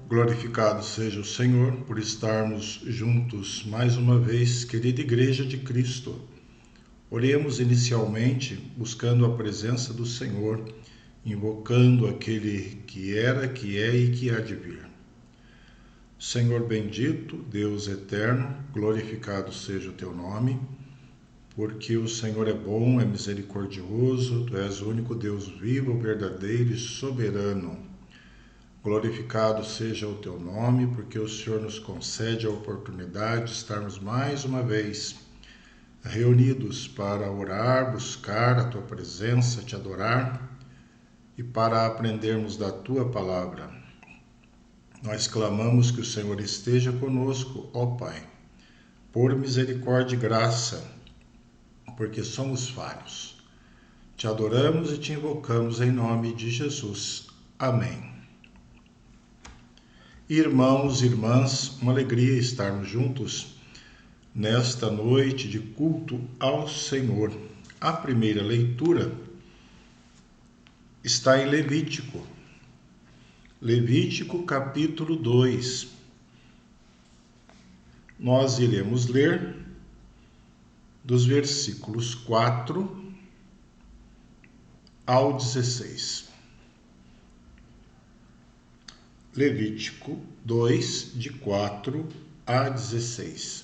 Glorificado seja o Senhor por estarmos juntos mais uma vez, querida Igreja de Cristo. Oremos inicialmente buscando a presença do Senhor, invocando aquele que era, que é e que há de vir. Senhor bendito, Deus eterno, glorificado seja o teu nome, porque o Senhor é bom, é misericordioso, tu és o único Deus vivo, verdadeiro e soberano. Glorificado seja o teu nome, porque o Senhor nos concede a oportunidade de estarmos mais uma vez reunidos para orar, buscar a tua presença, te adorar e para aprendermos da tua palavra. Nós clamamos que o Senhor esteja conosco, ó Pai, por misericórdia e graça, porque somos falhos. Te adoramos e te invocamos em nome de Jesus. Amém. Irmãos e irmãs, uma alegria estarmos juntos nesta noite de culto ao Senhor. A primeira leitura está em Levítico. Levítico capítulo 2. Nós iremos ler dos versículos 4 ao 16. Levítico 2, de 4 a 16.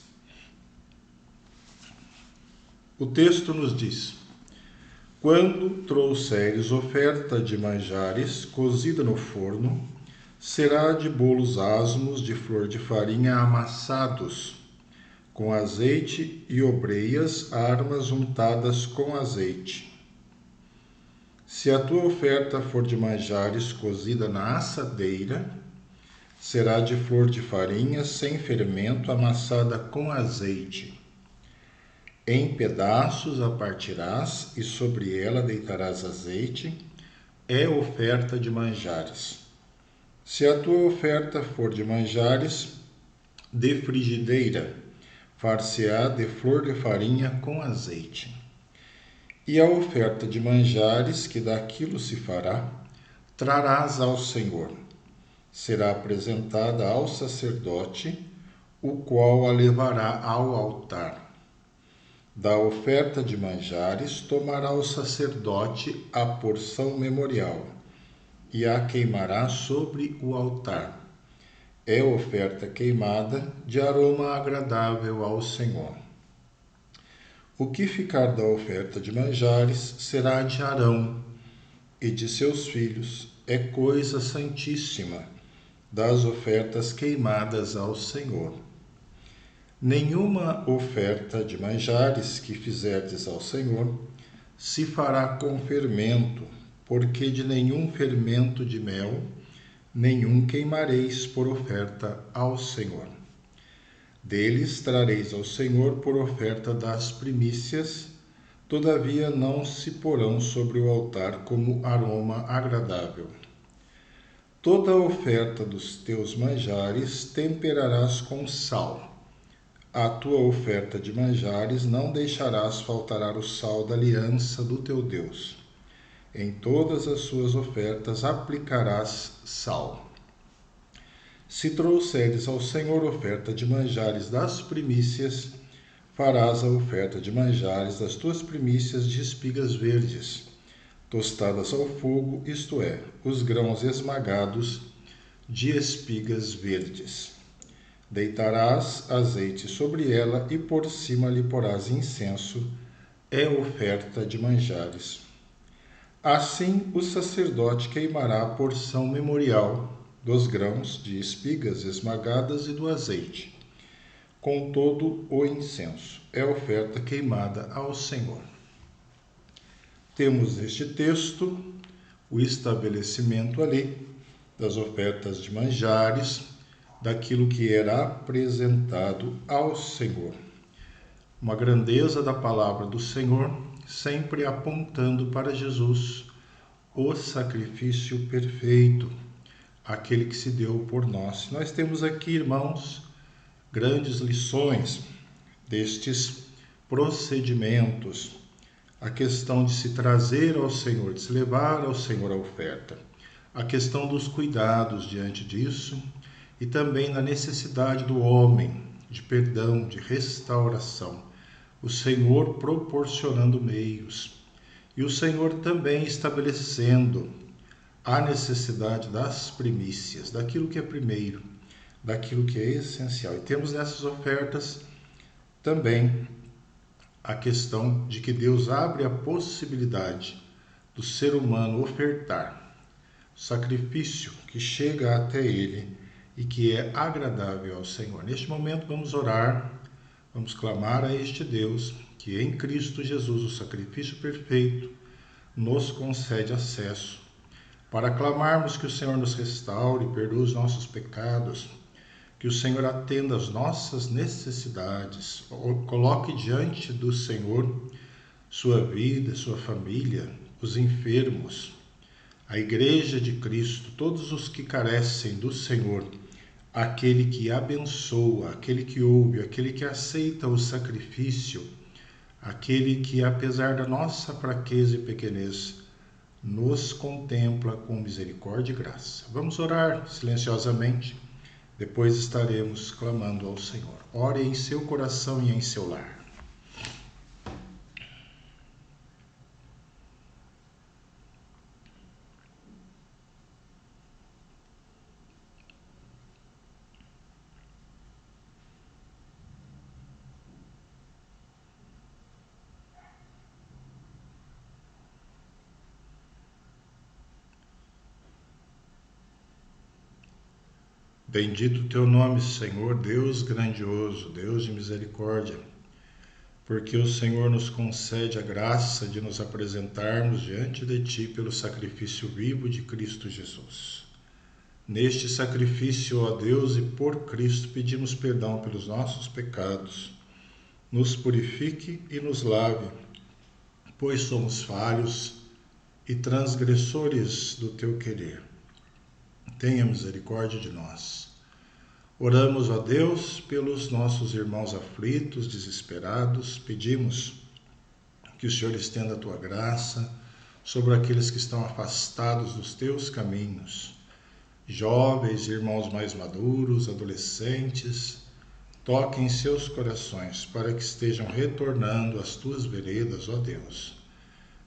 O texto nos diz: Quando trouxeres oferta de manjares cozida no forno, será de bolos asmos de flor de farinha amassados, com azeite e obreias, armas untadas com azeite. Se a tua oferta for de manjares cozida na assadeira, será de flor de farinha sem fermento, amassada com azeite. Em pedaços a partirás e sobre ela deitarás azeite, é oferta de manjares. Se a tua oferta for de manjares de frigideira, far-se-á de flor de farinha com azeite. E a oferta de manjares que daquilo se fará, trarás ao Senhor. Será apresentada ao sacerdote, o qual a levará ao altar. Da oferta de manjares tomará o sacerdote a porção memorial e a queimará sobre o altar. É oferta queimada de aroma agradável ao Senhor. O que ficar da oferta de manjares será de Arão e de seus filhos, é coisa santíssima das ofertas queimadas ao Senhor. Nenhuma oferta de manjares que fizerdes ao Senhor se fará com fermento, porque de nenhum fermento de mel nenhum queimareis por oferta ao Senhor. Deles trareis ao Senhor por oferta das primícias, todavia não se porão sobre o altar como aroma agradável. Toda a oferta dos teus manjares temperarás com sal. A tua oferta de manjares não deixarás faltar o sal da aliança do teu Deus. Em todas as suas ofertas aplicarás sal. Se trouxeres ao Senhor oferta de manjares das primícias, farás a oferta de manjares das tuas primícias de espigas verdes, tostadas ao fogo, isto é, os grãos esmagados de espigas verdes. Deitarás azeite sobre ela e por cima lhe porás incenso, é oferta de manjares. Assim o sacerdote queimará a porção memorial dos grãos de espigas esmagadas e do azeite, com todo o incenso. É oferta queimada ao Senhor. Temos neste texto o estabelecimento ali das ofertas de manjares, daquilo que era apresentado ao Senhor. Uma grandeza da palavra do Senhor, sempre apontando para Jesus, o sacrifício perfeito, aquele que se deu por nós. Nós temos aqui, irmãos, grandes lições destes procedimentos, a questão de se trazer ao Senhor, de se levar ao Senhor a oferta, a questão dos cuidados diante disso, e também na necessidade do homem de perdão, de restauração. O Senhor proporcionando meios e o Senhor também estabelecendo a necessidade das primícias, daquilo que é primeiro, daquilo que é essencial. E temos nessas ofertas também a questão de que Deus abre a possibilidade do ser humano ofertar sacrifício que chega até Ele e que é agradável ao Senhor. Neste momento vamos orar, vamos clamar a este Deus que em Cristo Jesus, o sacrifício perfeito, nos concede acesso para clamarmos que o Senhor nos restaure, perdoe os nossos pecados, que o Senhor atenda às nossas necessidades, coloque diante do Senhor sua vida, sua família, os enfermos, a Igreja de Cristo, todos os que carecem do Senhor, aquele que abençoa, aquele que ouve, aquele que aceita o sacrifício, aquele que, apesar da nossa fraqueza e pequenez, nos contempla com misericórdia e graça. Vamos orar silenciosamente, depois estaremos clamando ao Senhor. Ore em seu coração e em seu lar. Bendito o teu nome, Senhor, Deus grandioso, Deus de misericórdia, porque o Senhor nos concede a graça de nos apresentarmos diante de ti pelo sacrifício vivo de Cristo Jesus. Neste sacrifício, ó Deus, e por Cristo, pedimos perdão pelos nossos pecados. Nos purifique e nos lave, pois somos falhos e transgressores do teu querer. Tenha misericórdia de nós. Oramos a Deus pelos nossos irmãos aflitos, desesperados. Pedimos que o Senhor estenda a tua graça sobre aqueles que estão afastados dos teus caminhos. Jovens, irmãos mais maduros, adolescentes, toquem seus corações para que estejam retornando às tuas veredas, ó Deus.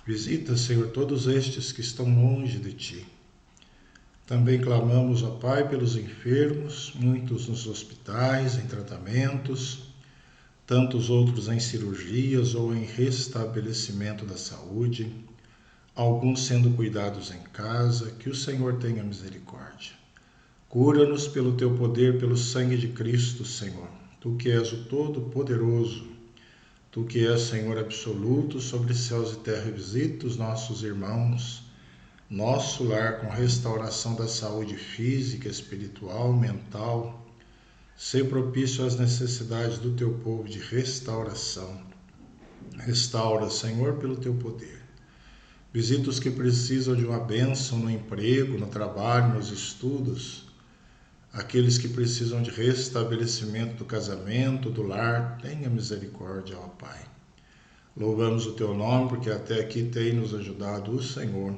Visita, Senhor, todos estes que estão longe de ti. Também clamamos, ó Pai, pelos enfermos, muitos nos hospitais, em tratamentos, tantos outros em cirurgias ou em restabelecimento da saúde, alguns sendo cuidados em casa. Que o Senhor tenha misericórdia. Cura-nos pelo teu poder, pelo sangue de Cristo, Senhor. Tu que és o Todo-Poderoso, tu que és, Senhor, absoluto sobre céus e terra, visita os nossos irmãos, nosso lar com restauração da saúde física, espiritual, mental. Sê propício às necessidades do teu povo de restauração. Restaura, Senhor, pelo teu poder. Visita os que precisam de uma bênção no emprego, no trabalho, nos estudos. Aqueles que precisam de restabelecimento do casamento, do lar. Tenha misericórdia, ó Pai. Louvamos o teu nome, porque até aqui tem nos ajudado o Senhor.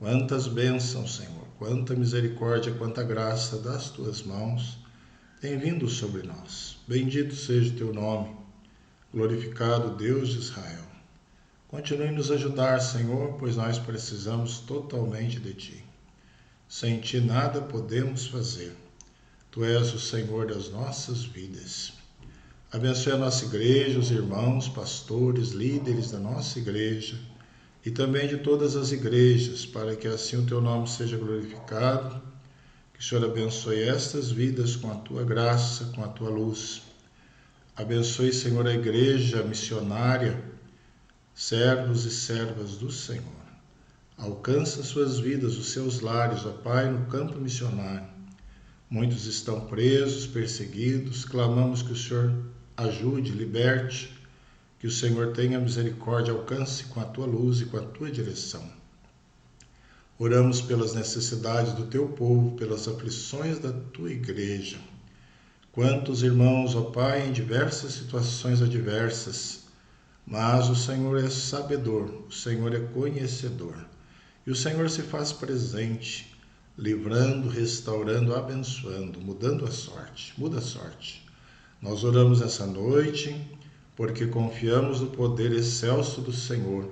Quantas bênçãos, Senhor, quanta misericórdia, quanta graça das tuas mãos tem vindo sobre nós. Bendito seja o teu nome, glorificado Deus de Israel. Continue nos ajudar, Senhor, pois nós precisamos totalmente de ti. Sem ti nada podemos fazer. Tu és o Senhor das nossas vidas. Abençoe a nossa igreja, os irmãos, pastores, líderes da nossa igreja, e também de todas as igrejas, para que assim o teu nome seja glorificado. Que o Senhor abençoe estas vidas com a tua graça, com a tua luz. Abençoe, Senhor, a igreja missionária, servos e servas do Senhor. Alcança suas vidas, os seus lares, ó Pai, no campo missionário. Muitos estão presos, perseguidos. Clamamos que o Senhor ajude, liberte, que o Senhor tenha misericórdia, alcance com a tua luz e com a tua direção. Oramos pelas necessidades do teu povo, pelas aflições da tua igreja. Quantos irmãos, ó Pai, em diversas situações adversas, mas o Senhor é sabedor, o Senhor é conhecedor. E o Senhor se faz presente, livrando, restaurando, abençoando, mudando a sorte. Muda a sorte. Nós oramos essa noite porque confiamos no poder excelso do Senhor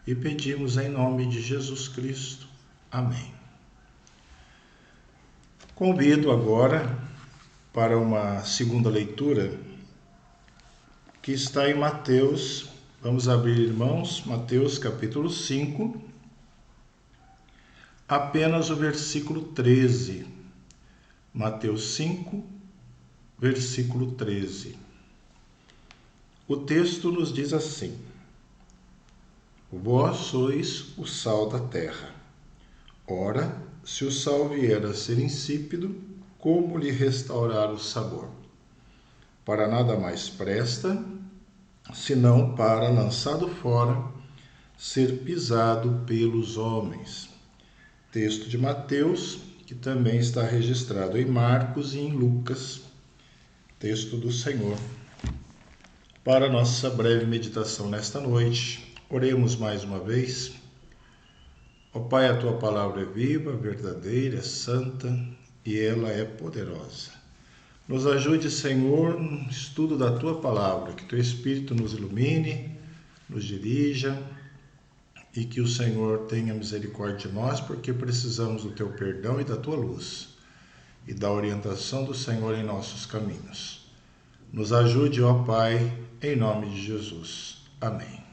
e pedimos em nome de Jesus Cristo. Amém. Convido agora para uma segunda leitura que está em Mateus. Vamos abrir, irmãos, Mateus capítulo 5, apenas o versículo 13. Mateus 5, versículo 13. O texto nos diz assim: Vós sois o sal da terra. Ora, se o sal vier a ser insípido, como lhe restaurar o sabor? Para nada mais presta, senão para, lançado fora, ser pisado pelos homens. Texto de Mateus, que também está registrado em Marcos e em Lucas. Texto do Senhor. Para nossa breve meditação nesta noite, oremos mais uma vez. Ó Pai, a Tua palavra é viva, verdadeira, santa e ela é poderosa. Nos ajude, Senhor, no estudo da Tua palavra, que Teu Espírito nos ilumine, nos dirija e que o Senhor tenha misericórdia de nós, porque precisamos do Teu perdão e da Tua luz e da orientação do Senhor em nossos caminhos. Nos ajude, ó Pai, em nome de Jesus. Amém.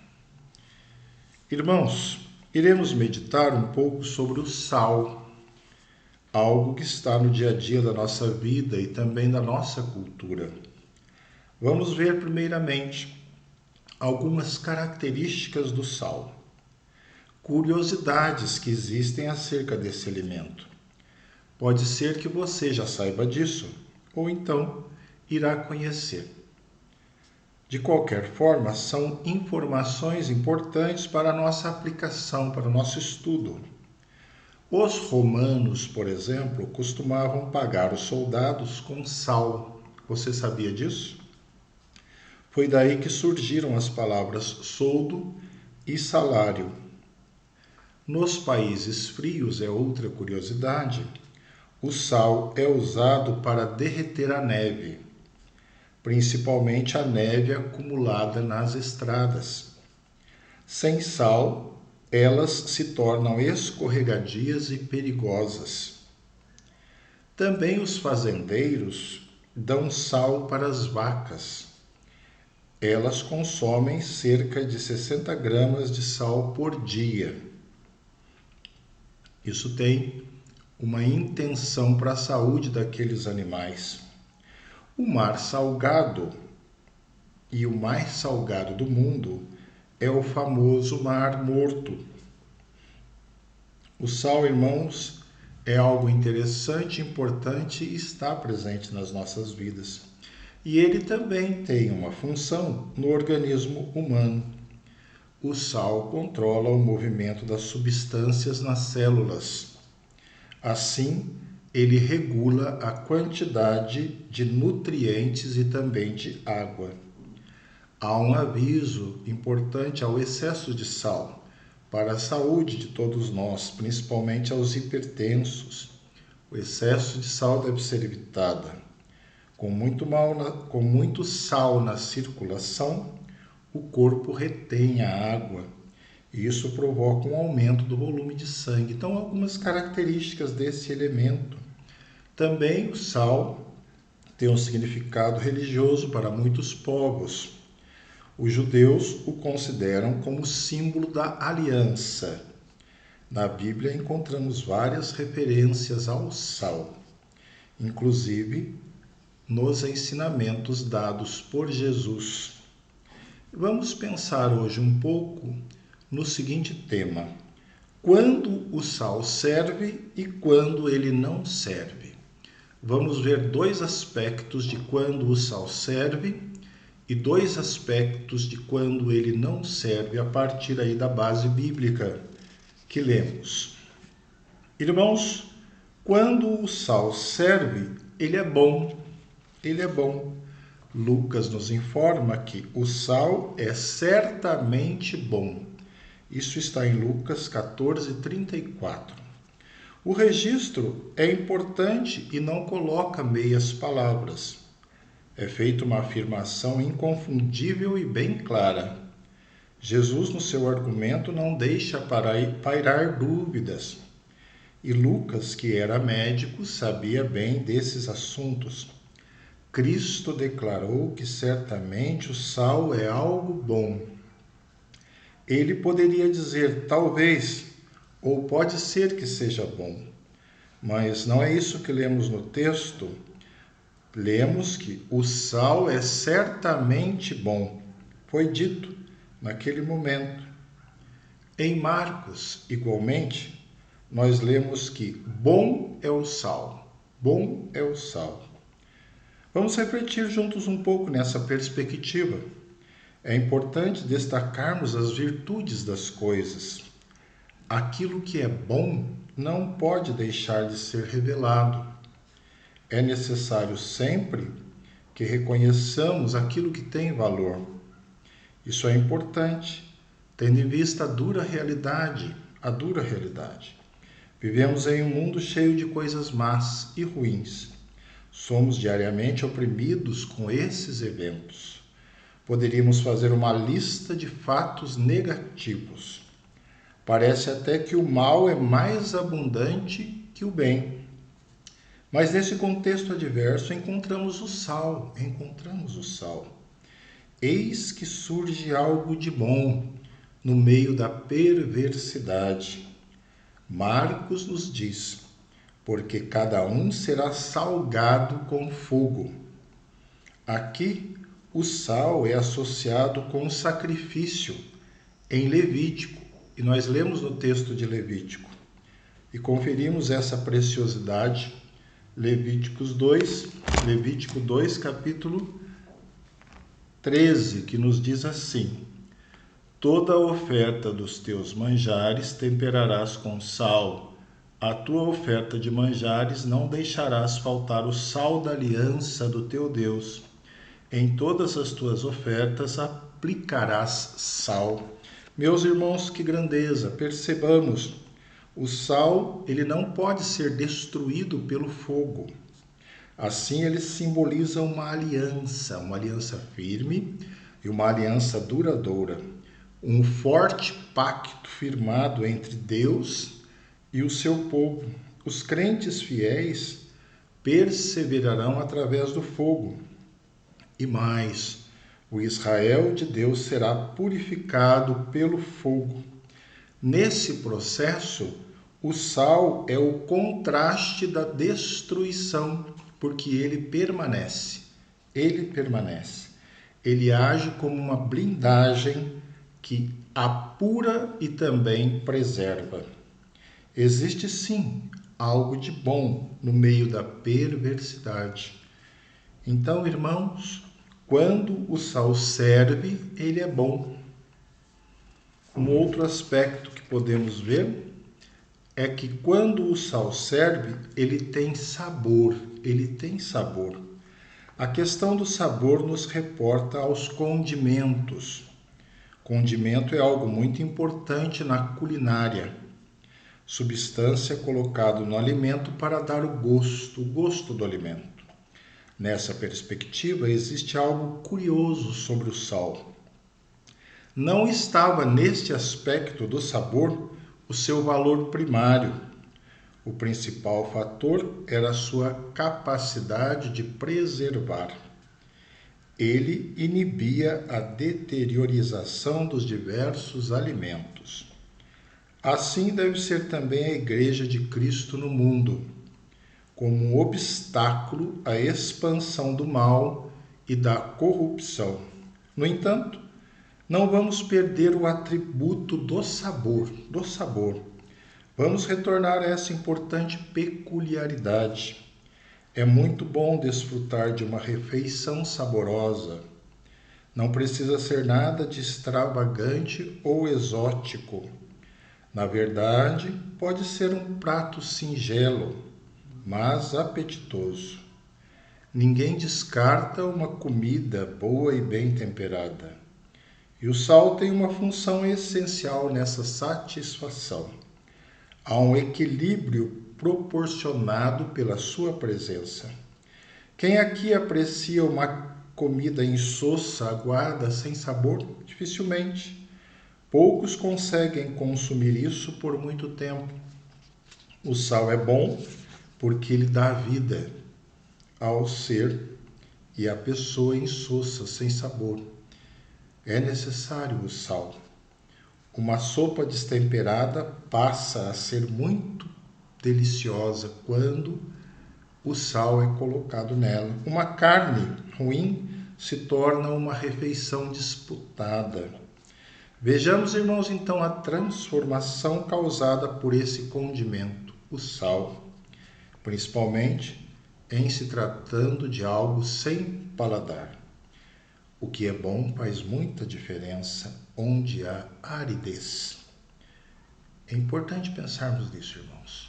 Irmãos, iremos meditar um pouco sobre o sal, algo que está no dia a dia da nossa vida e também da nossa cultura. Vamos ver primeiramente algumas características do sal, curiosidades que existem acerca desse alimento. Pode ser que você já saiba disso, ou então irá conhecer. De qualquer forma, são informações importantes para a nossa aplicação, para o nosso estudo. Os romanos, por exemplo, costumavam pagar os soldados com sal. Você sabia disso? Foi daí que surgiram as palavras soldo e salário. Nos países frios, é outra curiosidade, o sal é usado para derreter a neve, principalmente a neve acumulada nas estradas. Sem sal, elas se tornam escorregadias e perigosas. Também os fazendeiros dão sal para as vacas. Elas consomem cerca de 60 gramas de sal por dia. Isso tem uma intenção para a saúde daqueles animais. O mar salgado, e o mais salgado do mundo, é o famoso Mar Morto. O sal, irmãos, é algo interessante, importante e está presente nas nossas vidas. E ele também tem uma função no organismo humano. O sal controla o movimento das substâncias nas células. Assim, ele regula a quantidade de nutrientes e também de água. Há um aviso importante ao excesso de sal para a saúde de todos nós, principalmente aos hipertensos. O excesso de sal deve ser evitado. Com muito sal na circulação, o corpo retém a água e isso provoca um aumento do volume de sangue. Então, algumas características desse elemento. Também o sal tem um significado religioso para muitos povos. Os judeus o consideram como símbolo da aliança. Na Bíblia encontramos várias referências ao sal, inclusive nos ensinamentos dados por Jesus. Vamos pensar hoje um pouco no seguinte tema: quando o sal serve e quando ele não serve. Vamos ver dois aspectos de quando o sal serve e dois aspectos de quando ele não serve a partir aí da base bíblica que lemos. Irmãos, quando o sal serve, ele é bom. Ele é bom. Lucas nos informa que o sal é certamente bom. Isso está em Lucas 14:34. O registro é importante e não coloca meias palavras. É feita uma afirmação inconfundível e bem clara. Jesus, no seu argumento, não deixa pairar dúvidas. E Lucas, que era médico, sabia bem desses assuntos. Cristo declarou que certamente o sal é algo bom. Ele poderia dizer talvez, ou pode ser que seja bom, mas não é isso que lemos no texto. Lemos que o sal é certamente bom. Foi dito naquele momento. Em Marcos, igualmente, nós lemos que bom é o sal. Bom é o sal. Vamos refletir juntos um pouco nessa perspectiva. É importante destacarmos as virtudes das coisas. Aquilo que é bom não pode deixar de ser revelado. É necessário sempre que reconheçamos aquilo que tem valor. Isso é importante, tendo em vista a dura realidade. Vivemos em um mundo cheio de coisas más e ruins. Somos diariamente oprimidos com esses eventos. Poderíamos fazer uma lista de fatos negativos. Parece até que o mal é mais abundante que o bem. Mas nesse contexto adverso encontramos o sal. Eis que surge algo de bom no meio da perversidade. Marcos nos diz, porque cada um será salgado com fogo. Aqui, o sal é associado com o sacrifício em Levítico, e nós lemos no texto de Levítico, e conferimos essa preciosidade, Levítico 2, capítulo 13, que nos diz assim: toda a oferta dos teus manjares temperarás com sal. A tua oferta de manjares não deixarás faltar o sal da aliança do teu Deus. Em todas as tuas ofertas aplicarás sal. Meus irmãos, que grandeza! Percebamos, o sal, ele não pode ser destruído pelo fogo. Assim, ele simboliza uma aliança firme e uma aliança duradoura. Um forte pacto firmado entre Deus e o seu povo. Os crentes fiéis perseverarão através do fogo. E mais, o Israel de Deus será purificado pelo fogo. Nesse processo, o sal é o contraste da destruição, porque ele permanece. Ele age como uma blindagem que apura e também preserva. Existe sim algo de bom no meio da perversidade. Então, irmãos, quando o sal serve, ele é bom. Um outro aspecto que podemos ver é que quando o sal serve, ele tem sabor. A questão do sabor nos reporta aos condimentos. Condimento é algo muito importante na culinária. Substância colocada no alimento para dar o gosto do alimento. Nessa perspectiva, existe algo curioso sobre o sal. Não estava neste aspecto do sabor o seu valor primário. O principal fator era a sua capacidade de preservar. Ele inibia a deteriorização dos diversos alimentos. Assim deve ser também a Igreja de Cristo no mundo, como um obstáculo à expansão do mal e da corrupção. No entanto, não vamos perder o atributo do sabor. Vamos retornar a essa importante peculiaridade. É muito bom desfrutar de uma refeição saborosa. Não precisa ser nada de extravagante ou exótico. Na verdade, pode ser um prato singelo, mas apetitoso. Ninguém descarta uma comida boa e bem temperada. E o sal tem uma função essencial nessa satisfação. Há um equilíbrio proporcionado pela sua presença. Quem aqui aprecia uma comida insossa, aguada, sem sabor? Dificilmente. Poucos conseguem consumir isso por muito tempo. O sal é bom porque ele dá vida ao ser e à pessoa insossa, sem sabor. É necessário o sal. Uma sopa destemperada passa a ser muito deliciosa quando o sal é colocado nela. Uma carne ruim se torna uma refeição disputada. Vejamos, irmãos, então a transformação causada por esse condimento, o sal, principalmente em se tratando de algo sem paladar. O que é bom faz muita diferença onde há aridez. É importante pensarmos nisso, irmãos.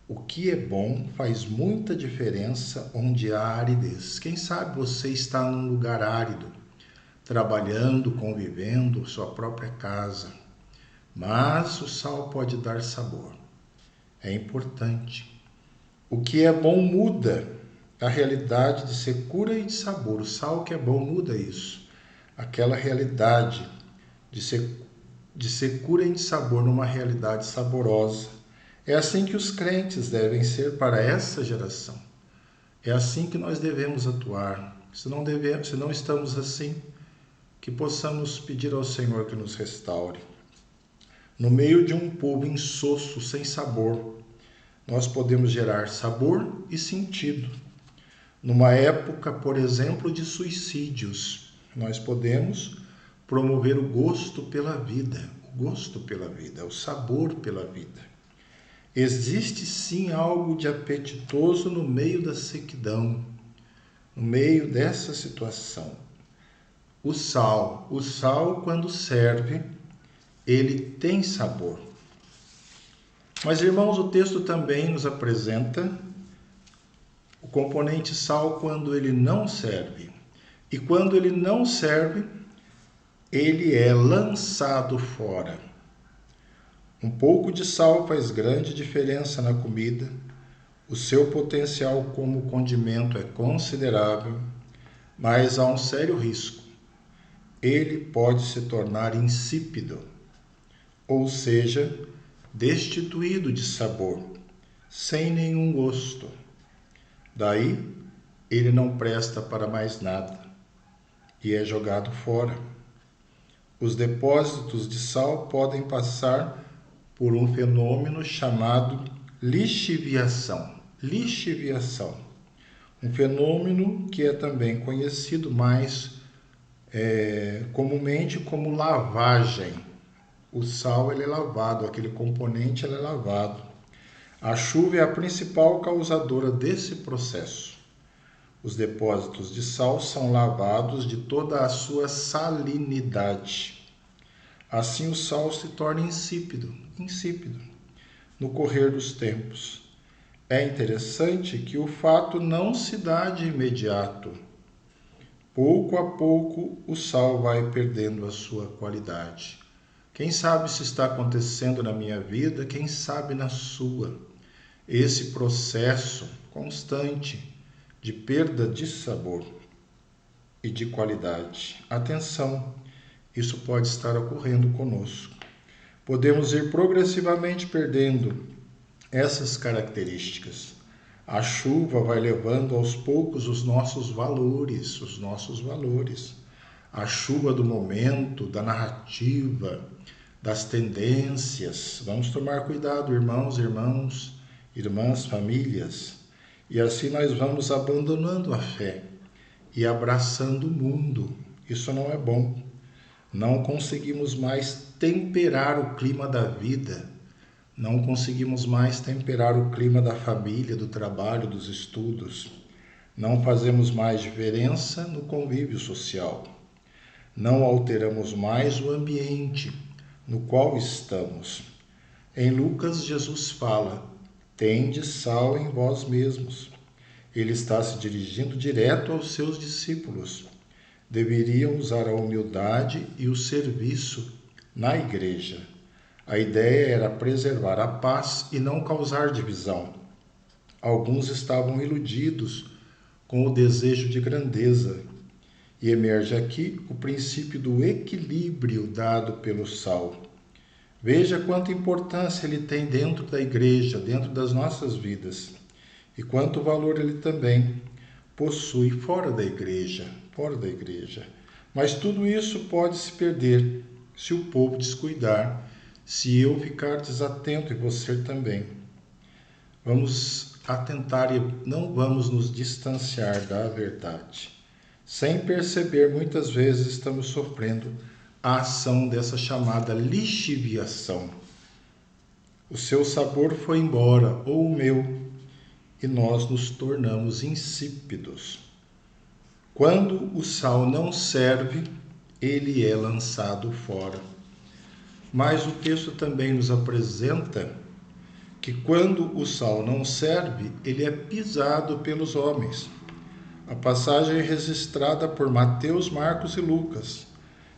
O que é bom faz muita diferença onde há aridez. Quem sabe você está num lugar árido, trabalhando, convivendo, sua própria casa. Mas o sal pode dar sabor. É importante. O que é bom muda a realidade de secura e de sabor. O sal que é bom muda isso. Aquela realidade de secura e de sabor numa realidade saborosa. É assim que os crentes devem ser para essa geração. É assim que nós devemos atuar. Se não estamos assim, que possamos pedir ao Senhor que nos restaure. No meio de um povo insosso, sem sabor, nós podemos gerar sabor e sentido. Numa época, por exemplo, de suicídios, nós podemos promover o gosto pela vida, o sabor pela vida. Existe sim algo de apetitoso no meio da sequidão, no meio dessa situação. O sal quando serve, ele tem sabor. Mas, irmãos, o texto também nos apresenta o componente sal quando ele não serve. E quando ele não serve, ele é lançado fora. Um pouco de sal faz grande diferença na comida. O seu potencial como condimento é considerável, mas há um sério risco. Ele pode se tornar insípido, ou seja, destituído de sabor, sem nenhum gosto. Daí, ele não presta para mais nada e é jogado fora. Os depósitos de sal podem passar por um fenômeno chamado lixiviação. Um fenômeno que é também conhecido mais comumente como lavagem. O sal ele é lavado, aquele componente ele é lavado. A chuva é a principal causadora desse processo. Os depósitos de sal são lavados de toda a sua salinidade. Assim o sal se torna insípido, no correr dos tempos. É interessante que o fato não se dá de imediato. Pouco a pouco o sal vai perdendo a sua qualidade. Quem sabe se está acontecendo na minha vida, quem sabe na sua. Esse processo constante de perda de sabor e de qualidade. Atenção, isso pode estar ocorrendo conosco. Podemos ir progressivamente perdendo essas características. A chuva vai levando aos poucos os nossos valores. A chuva do momento, da narrativa, das tendências. Vamos tomar cuidado, irmãos, irmãs, famílias. E assim nós vamos abandonando a fé e abraçando o mundo. Isso não é bom. Não conseguimos mais temperar o clima da vida. Não conseguimos mais temperar o clima da família, do trabalho, dos estudos. Não fazemos mais diferença no convívio social. Não alteramos mais o ambiente no qual estamos. Em Lucas, Jesus fala: "Tende sal em vós mesmos." Ele está se dirigindo direto aos seus discípulos. Deveriam usar a humildade e o serviço na igreja. A ideia era preservar a paz e não causar divisão. Alguns estavam iludidos com o desejo de grandeza. E emerge aqui o princípio do equilíbrio dado pelo sal. Veja quanta importância ele tem dentro da igreja, dentro das nossas vidas. E quanto valor ele também possui fora da igreja, Mas tudo isso pode se perder se o povo descuidar, se eu ficar desatento e você também. Vamos atentar e não vamos nos distanciar da verdade. Sem perceber, muitas vezes estamos sofrendo a ação dessa chamada lixiviação. O seu sabor foi embora, ou o meu, e nós nos tornamos insípidos. Quando o sal não serve, ele é lançado fora. Mas o texto também nos apresenta que quando o sal não serve, ele é pisado pelos homens. A passagem é registrada por Mateus, Marcos e Lucas.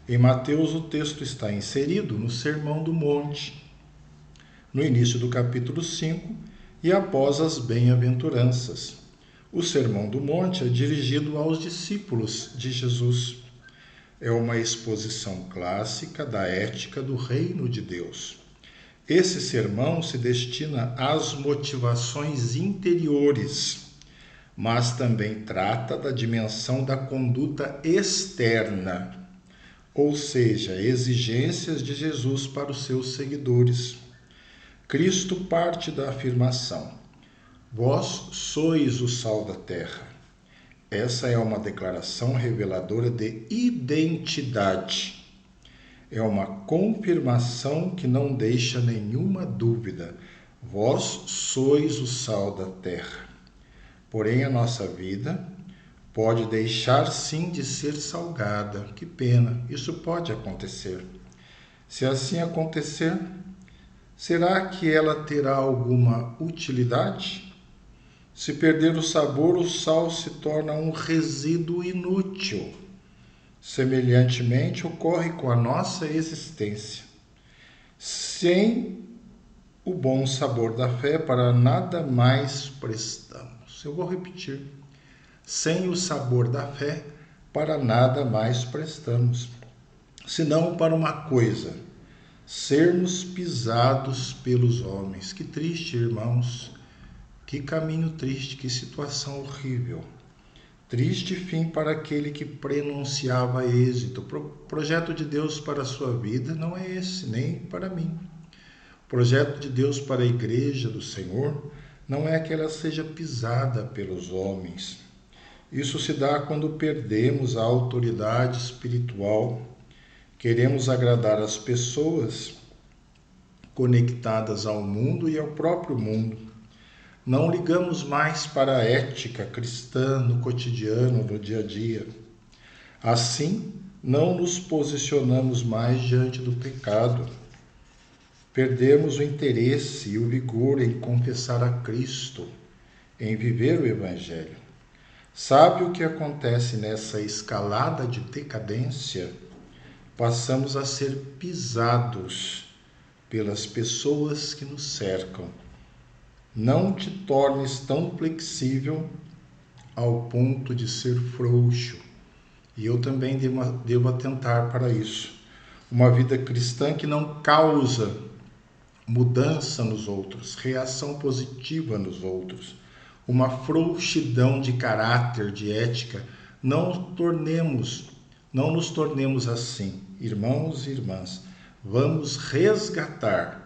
Em Mateus, o texto está inserido no Sermão do Monte, no início do capítulo 5 e após as bem-aventuranças. O Sermão do Monte é dirigido aos discípulos de Jesus. É uma exposição clássica da ética do reino de Deus. Esse sermão se destina às motivações interiores, mas também trata da dimensão da conduta externa, ou seja, exigências de Jesus para os seus seguidores. Cristo parte da afirmação: vós sois o sal da terra. Essa é uma declaração reveladora de identidade. É uma confirmação que não deixa nenhuma dúvida. Vós sois o sal da terra. Porém, a nossa vida pode deixar sim de ser salgada. Que pena, isso pode acontecer. Se assim acontecer, será que ela terá alguma utilidade? Se perder o sabor, o sal se torna um resíduo inútil. Semelhantemente, ocorre com a nossa existência. Sem o bom sabor da fé, para nada mais prestamos. Eu vou repetir. Sem o sabor da fé, para nada mais prestamos. Senão para uma coisa: sermos pisados pelos homens. Que triste, irmãos. Que caminho triste, que situação horrível. Triste fim para aquele que prenunciava êxito. O projeto de Deus para a sua vida não é esse, nem para mim. O projeto de Deus para a igreja do Senhor não é que ela seja pisada pelos homens. Isso se dá quando perdemos a autoridade espiritual, queremos agradar as pessoas conectadas ao mundo e ao próprio mundo. Não ligamos mais para a ética cristã no cotidiano, no dia a dia. Assim, não nos posicionamos mais diante do pecado. Perdemos o interesse e o vigor em confessar a Cristo, em viver o Evangelho. Sabe o que acontece nessa escalada de decadência? Passamos a ser pisados pelas pessoas que nos cercam. Não te tornes tão flexível ao ponto de ser frouxo. E eu também devo atentar para isso. Uma vida cristã que não causa mudança nos outros, reação positiva nos outros, uma frouxidão de caráter, de ética. Não nos tornemos assim. Irmãos e irmãs, vamos resgatar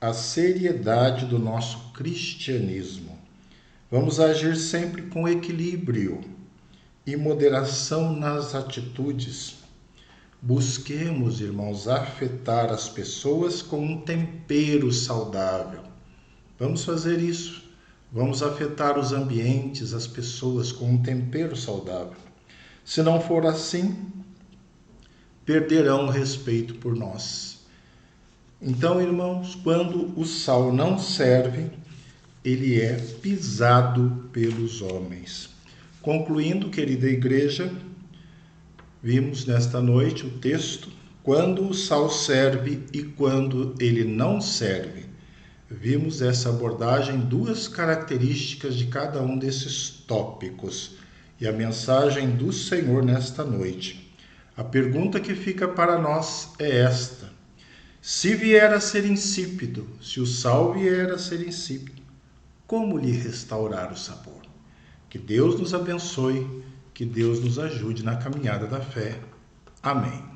a seriedade do nosso cristianismo. Vamos agir sempre com equilíbrio e moderação nas atitudes. Busquemos, irmãos, afetar as pessoas com um tempero saudável. Vamos fazer isso. Vamos afetar os ambientes, as pessoas com um tempero saudável. Se não for assim, perderão o respeito por nós. Então, irmãos, quando o sal não serve, ele é pisado pelos homens. Concluindo, querida igreja, vimos nesta noite o texto: quando o sal serve e quando ele não serve. vimos essa abordagem, duas características de cada um desses tópicos. E a mensagem do Senhor nesta noite. A pergunta que fica para nós é esta: se vier a ser insípido, se o sal vier a ser insípido, como lhe restaurar o sabor? Que Deus nos abençoe, que Deus nos ajude na caminhada da fé. Amém.